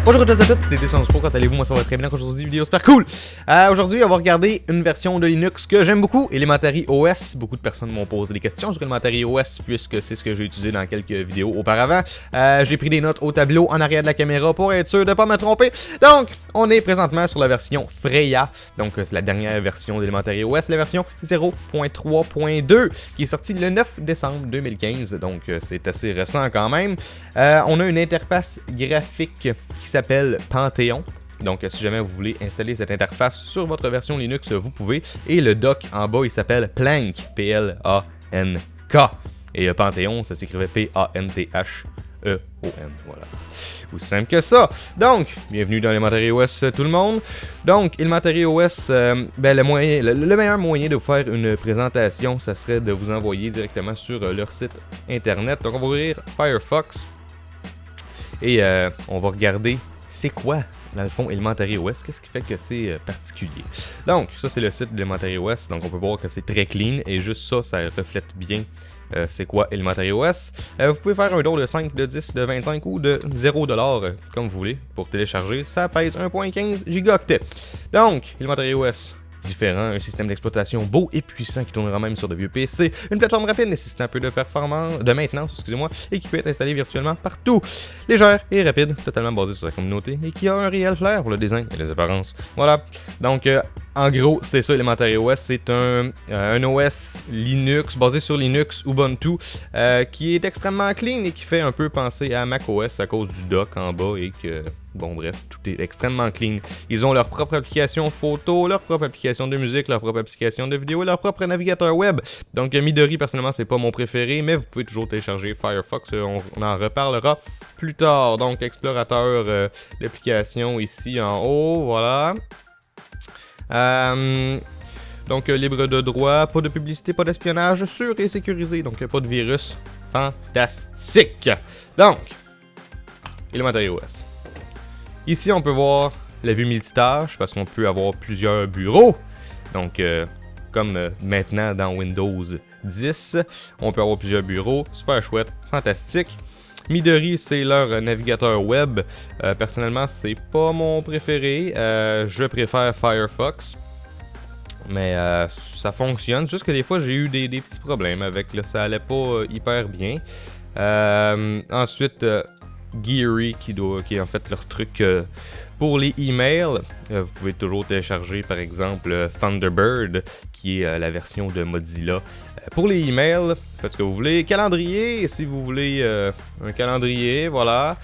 Bonjour à tous et à toutes, c'était Sciences Po, quand allez-vous? Moi ça va très bien, aujourd'hui vidéo super cool. Aujourd'hui on va regarder une version de Linux que j'aime beaucoup, Elementary OS. Beaucoup de personnes m'ont posé des questions sur Elementary OS puisque c'est ce que j'ai utilisé dans quelques vidéos auparavant. J'ai pris des notes au tableau en arrière de la caméra pour être sûr de ne pas me tromper. Donc on est présentement sur la version Freya, donc c'est la dernière version d'Elementary OS, la version 0.3.2 qui est sortie le 9 décembre 2015, donc c'est assez récent quand même. On a une interface graphique qui s'appelle Panthéon. Donc, si jamais vous voulez installer cette interface sur votre version Linux, vous pouvez. Et le dock en bas, il s'appelle Plank, P-L-A-N-K. Et Panthéon, ça s'écrivait P-A-N-T-H-E-O-N. Voilà. Aussi simple que ça. Donc, bienvenue dans Elementary OS, tout le monde. Donc, Elementary OS, le meilleur moyen de vous faire une présentation, ça serait de vous envoyer directement sur leur site internet. Donc, on va ouvrir Firefox. Et on va regarder c'est quoi, dans le fond, Elementary OS. Qu'est-ce qui fait que c'est particulier? Donc, ça, c'est le site d'Elementary OS. Donc, on peut voir que c'est très clean. Et juste ça, ça reflète bien c'est quoi Elementary OS. Vous pouvez faire un don de 5, de 10, de 25 ou de 0$, comme vous voulez, pour télécharger. Ça pèse 1.15 gigaoctets. Donc, Elementary OS, différent, un système d'exploitation beau et puissant qui tournera même sur de vieux PC, une plateforme rapide nécessitant un peu de maintenance, excusez-moi, et qui peut être installée virtuellement partout. Légère et rapide, totalement basée sur la communauté, et qui a un réel flair pour le design et les apparences. Voilà, donc en gros, c'est ça Elementary OS, c'est un OS Linux, basé sur Linux Ubuntu, qui est extrêmement clean et qui fait un peu penser à macOS à cause du dock en bas et que... Bon bref, tout est extrêmement clean. Ils ont leur propre application photo, leur propre application de musique, leur propre application de vidéo et leur propre navigateur web. Donc Midori, personnellement, c'est pas mon préféré, mais vous pouvez toujours télécharger Firefox, on en reparlera plus tard. Donc explorateur d'application ici en haut, voilà. Donc libre de droit, pas de publicité, pas d'espionnage, sûr et sécurisé, donc pas de virus. Fantastique! Donc, Elementary OS. Ici, on peut voir la vue multitâche parce qu'on peut avoir plusieurs bureaux. Donc, comme maintenant dans Windows 10, on peut avoir plusieurs bureaux. Super chouette, fantastique. Midori, c'est leur navigateur web. Personnellement, c'est pas mon préféré. Je préfère Firefox. Mais ça fonctionne. Juste que des fois, j'ai eu des petits problèmes avec. Là, ça allait pas hyper bien. Ensuite... Geary qui est en fait leur truc pour les emails. Vous pouvez toujours télécharger par exemple Thunderbird qui est la version de Mozilla pour les emails. Faites ce que vous voulez. Calendrier, si vous voulez un calendrier, voilà.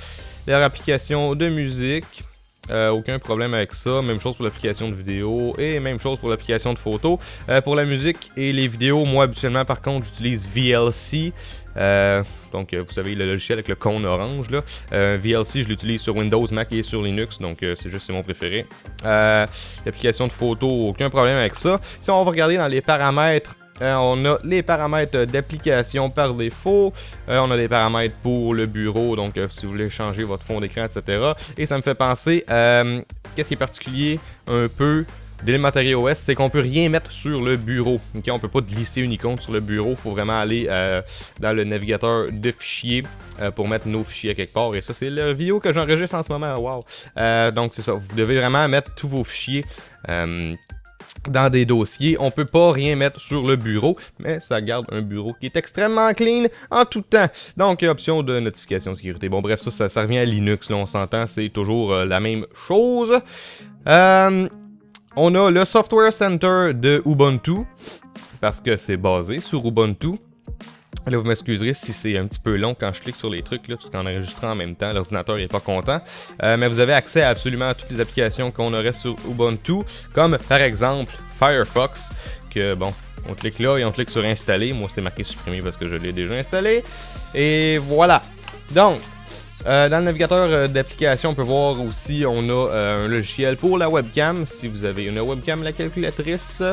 Leur application de musique. Aucun problème avec ça. Même chose pour l'application de vidéo et même chose pour l'application de photo. Pour la musique et les vidéos, moi habituellement par contre j'utilise VLC. Donc vous savez le logiciel avec le cône orange là. VLC je l'utilise sur Windows, Mac et sur Linux, donc c'est mon préféré. L'application de photo, aucun problème avec ça. Si on va regarder dans les paramètres, on a les paramètres d'application par défaut, on a des paramètres pour le bureau, donc si vous voulez changer votre fond d'écran, etc. Et ça me fait penser, qu'est-ce qui est particulier un peu d'Elementary OS, c'est qu'on peut rien mettre sur le bureau. Okay? On peut pas glisser une icône sur le bureau, il faut vraiment aller dans le navigateur de fichiers pour mettre nos fichiers à quelque part. Et ça, c'est la vidéo que j'enregistre en ce moment. Wow! Donc c'est ça, vous devez vraiment mettre tous vos fichiers dans des dossiers. On peut pas rien mettre sur le bureau, mais ça garde un bureau qui est extrêmement clean en tout temps. Donc, option de notification sécurité. Bon, bref, ça revient à Linux, là, on s'entend, c'est toujours la même chose. On a le Software Center de Ubuntu, parce que c'est basé sur Ubuntu. Là, vous m'excuserez si c'est un petit peu long quand je clique sur les trucs, là, parce qu'en enregistrant en même temps, l'ordinateur n'est pas content. Mais vous avez accès à absolument toutes les applications qu'on aurait sur Ubuntu, comme par exemple Firefox, que bon, on clique là et on clique sur installer. Moi, c'est marqué supprimer parce que je l'ai déjà installé. Et voilà. Donc, dans le navigateur d'application, on peut voir aussi, on a un logiciel pour la webcam. Si vous avez une webcam, la calculatrice,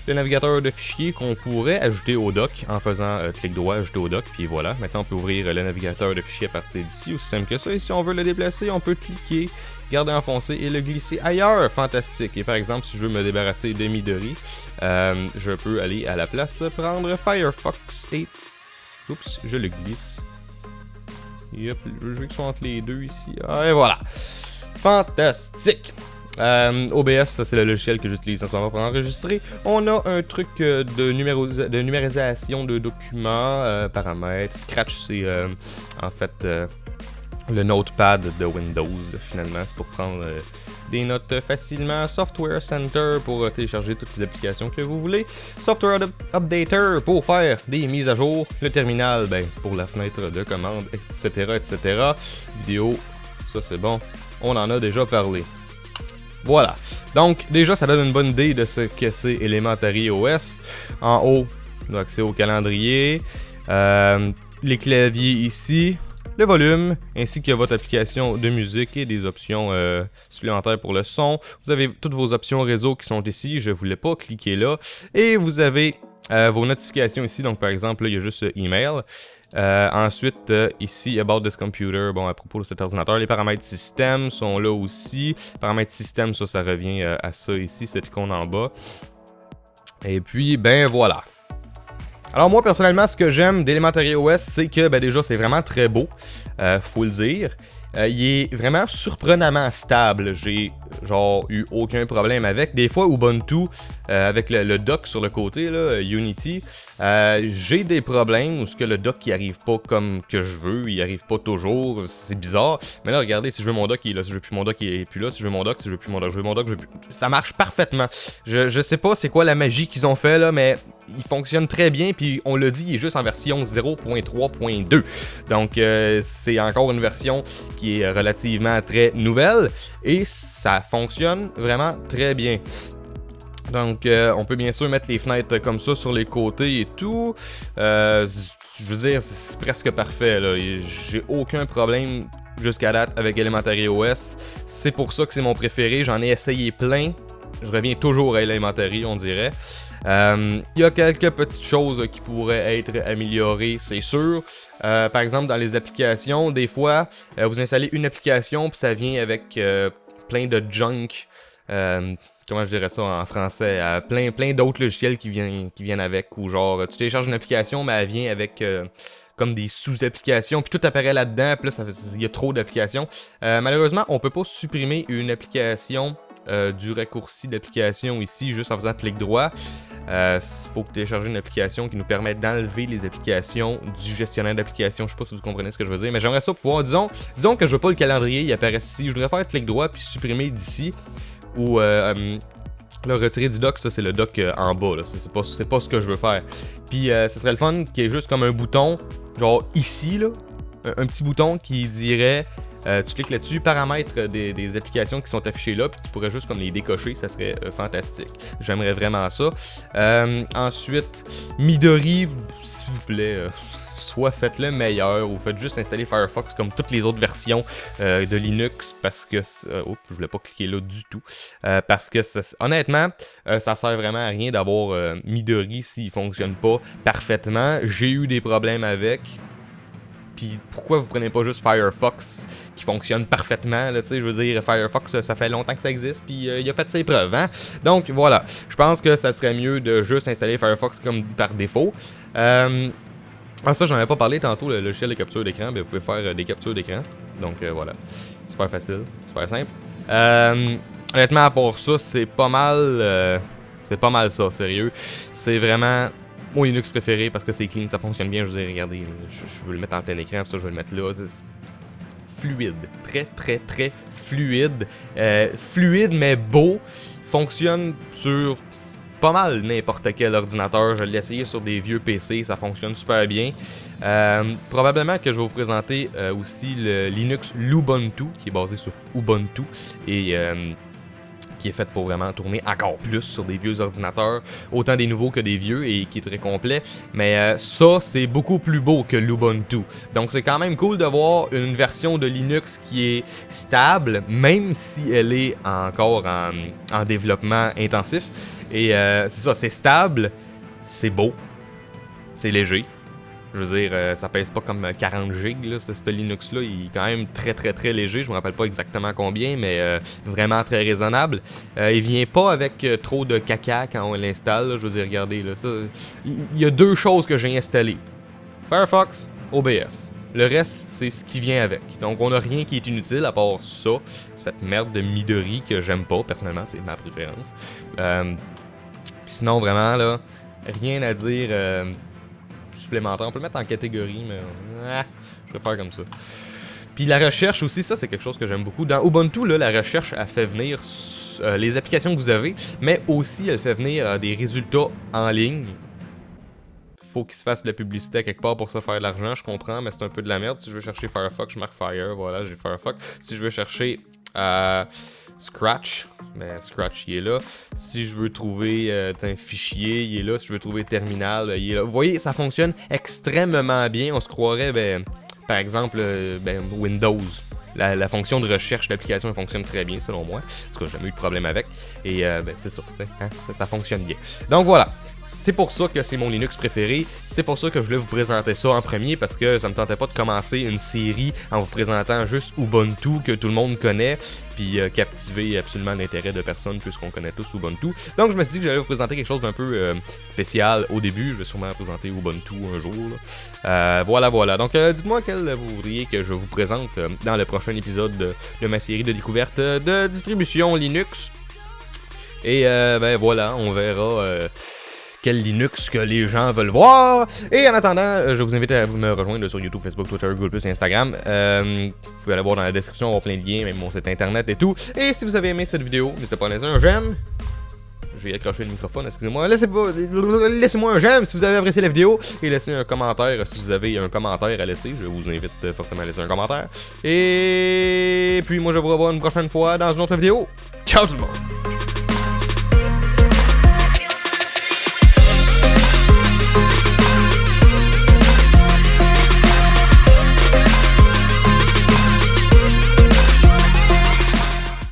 le navigateur de fichiers qu'on pourrait ajouter au dock en faisant clic droit, ajouter au dock, puis voilà. Maintenant, on peut ouvrir le navigateur de fichiers à partir d'ici, aussi simple que ça. Et si on veut le déplacer, on peut cliquer, garder enfoncé et le glisser ailleurs. Fantastique. Et par exemple, si je veux me débarrasser de Midori, je peux aller à la place prendre Firefox et... Oups, je le glisse. Yep, je veux qu'ils soient entre les deux ici. Ah, et voilà. Fantastique! OBS, ça c'est le logiciel que j'utilise en ce moment pour enregistrer. On a un truc de numérisation de documents, paramètres. Scratch, c'est en fait le notepad de Windows, finalement. C'est pour prendre des notes facilement. Software Center pour télécharger toutes les applications que vous voulez. Software Updater pour faire des mises à jour. Le terminal, ben, pour la fenêtre de commande, etc., etc. Vidéo, ça c'est bon. On en a déjà parlé. Voilà. Donc, déjà, ça donne une bonne idée de ce que c'est Elementary OS. En haut, on a accès au calendrier. Les claviers ici. Le volume, ainsi que votre application de musique et des options supplémentaires pour le son. Vous avez toutes vos options réseau qui sont ici. Je ne voulais pas cliquer là. Et vous avez vos notifications ici. Donc, par exemple, là, il y a juste email. Ensuite, ici, About this computer, bon, à propos de cet ordinateur, les paramètres système sont là aussi. Paramètres système, ça revient à ça ici, cette icône en bas. Et puis, ben voilà. Alors moi, personnellement, ce que j'aime d'Elementary OS, c'est que, ben déjà, c'est vraiment très beau, faut le dire. Il est vraiment surprenamment stable. J'ai genre eu aucun problème avec. Des fois, Ubuntu, avec le dock sur le côté, là, Unity, j'ai des problèmes où ce que le dock il arrive pas comme que je veux, il arrive pas toujours, c'est bizarre. Mais là, regardez, si je veux mon dock, il est là. Si je veux plus mon dock, il est plus là. Si je veux mon dock, si je veux plus mon dock, je veux mon dock, je veux plus. Ça marche parfaitement. Je sais pas c'est quoi la magie qu'ils ont fait là, mais il fonctionne très bien. Puis on l'a dit, il est juste en version 0.3.2. Donc c'est encore une version qui est relativement très nouvelle et ça fonctionne vraiment très bien. Donc on peut bien sûr mettre les fenêtres comme ça sur les côtés et tout. Je veux dire, c'est presque parfait là. J'ai aucun problème jusqu'à date avec Elementary OS. C'est pour ça que c'est mon préféré. J'en ai essayé plein. Je reviens toujours à Elementary, on dirait. Il y a quelques petites choses qui pourraient être améliorées, c'est sûr. Par exemple, dans les applications, des fois, vous installez une application puis ça vient avec plein de junk. Comment je dirais ça en français? Plein d'autres logiciels qui viennent avec. Ou genre, tu télécharges une application, mais elle vient avec comme des sous-applications. Puis tout apparaît là-dedans. Puis là, il y a trop d'applications. Malheureusement, on peut pas supprimer une application du raccourci d'application ici juste en faisant clic droit. Faut télécharger une application qui nous permet d'enlever les applications du gestionnaire d'application. Je sais pas si vous comprenez ce que je veux dire, mais j'aimerais ça pouvoir, disons que je veux pas le calendrier, il apparaît ici. Je voudrais faire clic droit puis supprimer d'ici ou le retirer du dock. Ça c'est le dock en bas là. C'est pas ce que je veux faire. Puis ça serait le fun qu'il y ait juste comme un bouton genre ici là, un petit bouton qui dirait tu cliques là-dessus, paramètres des applications qui sont affichées là, puis tu pourrais juste comme les décocher, ça serait fantastique. J'aimerais vraiment ça. Ensuite, Midori, s'il vous plaît, soit faites-le meilleur, ou faites juste installer Firefox comme toutes les autres versions de Linux, parce que... je voulais pas cliquer là du tout. Parce que, honnêtement, ça sert vraiment à rien d'avoir Midori s'il fonctionne pas parfaitement. J'ai eu des problèmes avec... Puis pourquoi vous prenez pas juste Firefox qui fonctionne parfaitement, là, tu sais, je veux dire, Firefox, ça fait longtemps que ça existe, puis il a fait ses preuves, hein? Donc voilà, je pense que ça serait mieux de juste installer Firefox comme par défaut. Ça, j'en avais pas parlé tantôt, le logiciel de capture d'écran, ben, vous pouvez faire des captures d'écran, donc voilà, super facile, super simple. Honnêtement, à part ça, c'est pas mal ça, sérieux, c'est vraiment... Mon Linux préféré parce que c'est clean, ça fonctionne bien. Je veux dire, regardez, je veux le mettre en plein écran, puis ça je vais le mettre là. Fluide, très fluide. Fluide mais beau. Fonctionne sur pas mal n'importe quel ordinateur. Je l'ai essayé sur des vieux PC, ça fonctionne super bien. Probablement que je vais vous présenter aussi le Linux Lubuntu, qui est basé sur Ubuntu et qui est fait pour vraiment tourner encore plus sur des vieux ordinateurs, autant des nouveaux que des vieux, et qui est très complet. Mais ça, c'est beaucoup plus beau que l'Ubuntu. Donc c'est quand même cool de voir une version de Linux qui est stable, même si elle est encore en développement intensif. Et c'est ça, c'est stable, c'est beau, c'est léger. Je veux dire, ça pèse pas comme 40 gigs, là, ce Linux-là, il est quand même très léger, je me rappelle pas exactement combien, mais vraiment très raisonnable. Il vient pas avec trop de caca quand on l'installe, là, je veux dire, regardez, là, ça, il y a deux choses que j'ai installées. Firefox, OBS. Le reste, c'est ce qui vient avec. Donc, on n'a rien qui est inutile à part ça, cette merde de Midori que j'aime pas, personnellement, c'est ma préférence. Sinon, vraiment, là, rien à dire supplémentaire. On peut le mettre en catégorie, mais je vais faire comme ça. Puis la recherche aussi, ça c'est quelque chose que j'aime beaucoup. Dans Ubuntu, là, la recherche, elle fait venir les applications que vous avez, mais aussi elle fait venir des résultats en ligne. Faut qu'il se fasse de la publicité quelque part pour se faire de l'argent, je comprends, mais c'est un peu de la merde. Si je veux chercher Firefox, je marque Fire, voilà, j'ai Firefox. Si je veux chercher Scratch, ben Scratch il est là. Si je veux trouver un fichier, il est là. Si je veux trouver Terminal, il est là. Vous voyez, ça fonctionne extrêmement bien. On se croirait, par exemple, Windows. La fonction de recherche d'application fonctionne très bien selon moi. En tout cas, j'ai jamais eu de problème avec. Et c'est ça, hein, ça fonctionne bien. Donc voilà. C'est pour ça que c'est mon Linux préféré. C'est pour ça que je voulais vous présenter ça en premier, parce que ça me tentait pas de commencer une série en vous présentant juste Ubuntu que tout le monde connaît, puis captiver absolument l'intérêt de personne puisqu'on connaît tous Ubuntu. Donc je me suis dit que j'allais vous présenter quelque chose d'un peu spécial au début. Je vais sûrement présenter Ubuntu un jour. Voilà. Donc dites-moi quel vous voudriez que je vous présente dans le prochain épisode de ma série de découvertes de distribution Linux. Et voilà, on verra quel Linux que les gens veulent voir. Et en attendant, je vous invite à me rejoindre sur YouTube, Facebook, Twitter, Google+, et Instagram. Vous pouvez aller voir dans la description, on va plein de liens, même mon site internet et tout. Et si vous avez aimé cette vidéo, n'hésitez pas à laisser un j'aime. J'ai accroché le microphone, excusez-moi. Laissez-moi un j'aime si vous avez apprécié la vidéo. Et laissez un commentaire si vous avez un commentaire à laisser. Je vous invite fortement à laisser un commentaire. Et puis moi je vous revois une prochaine fois dans une autre vidéo. Ciao tout le monde!